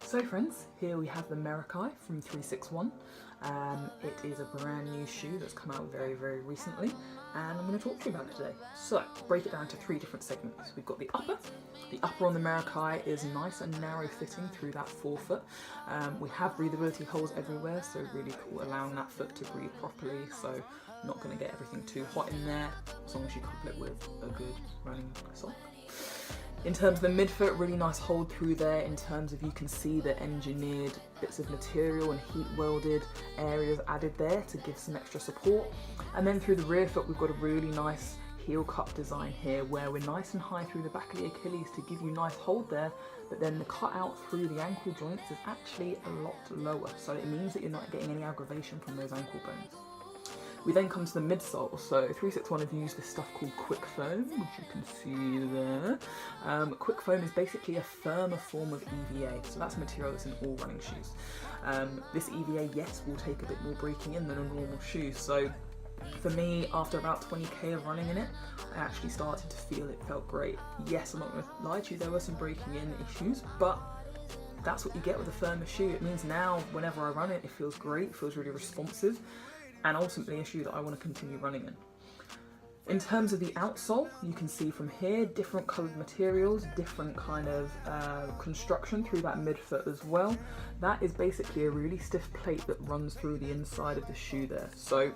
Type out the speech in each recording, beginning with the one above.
So friends, here we have the Meraki from 361. It is a brand new shoe that's come out very recently, and I'm going to talk to you about it today. So, break it down to three different segments. We've got the upper. The upper on the Meraki is nice and narrow fitting through that forefoot. We have breathability holes everywhere, so really cool, allowing that foot to breathe properly, so not going to get everything too hot in there, as long as you couple it with a good running sock. In terms of the midfoot, really nice hold through there in terms of you can see the engineered bits of material and heat welded areas added there to give some extra support. And then through the rear foot, we've got a really nice heel cup design here where we're nice and high through the back of the Achilles to give you nice hold there, but then the cut out through the ankle joints is actually a lot lower. So it means that you're not getting any aggravation from those ankle bones. We then come to the midsole. So 361 have used this stuff called quick foam, which you can see there. Quick foam is basically a firmer form of EVA, so that's a material that's in all running shoes. This EVA, yes, will take a bit more breaking in than a normal shoe. So for me, after about 20k of running in it, I actually started to feel it felt great. Yes, I'm not going to lie to you, there were some breaking in issues, but that's what you get with a firmer shoe. It means now, whenever I run it, it feels great, it feels really responsive, and ultimately a shoe that I want to continue running in. In terms of the outsole, you can see from here different coloured materials, different kind of construction through that midfoot as well. That is basically a really stiff plate that runs through the inside of the shoe there. So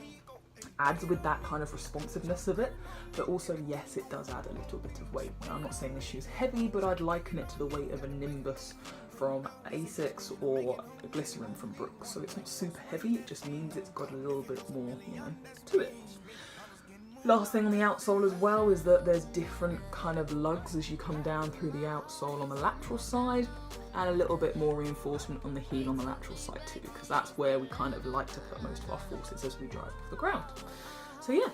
adds with that kind of responsiveness of it, but also yes, it does add a little bit of weight. Now, I'm not saying this shoe's heavy, but I'd liken it to the weight of a Nimbus from Asics or a Glycerin from Brooks. So it's not super heavy, it just means it's got a little bit more, to it. Last thing on the outsole as well is that there's different kind of lugs as you come down through the outsole on the lateral side, and a little bit more reinforcement on the heel on the lateral side too, because that's where we kind of like to put most of our forces as we drive off the ground. So yeah,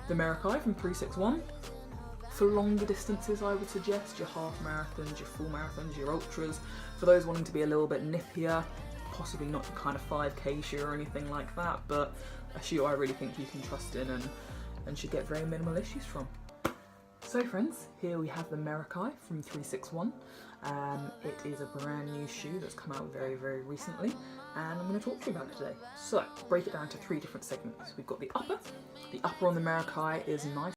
the Meraki from 361. For longer distances, I would suggest your half marathons, your full marathons, your ultras. For those wanting to be a little bit nippier, possibly not your kind of 5k shoe or anything like that, but a shoe I really think you can trust in and should get very minimal issues from. So friends, here we have the Meraki from 361. It is a brand new shoe that's come out very recently, and I'm going to talk to you about it today. So, break it down to three different segments. We've got the upper. The upper on the Meraki is nice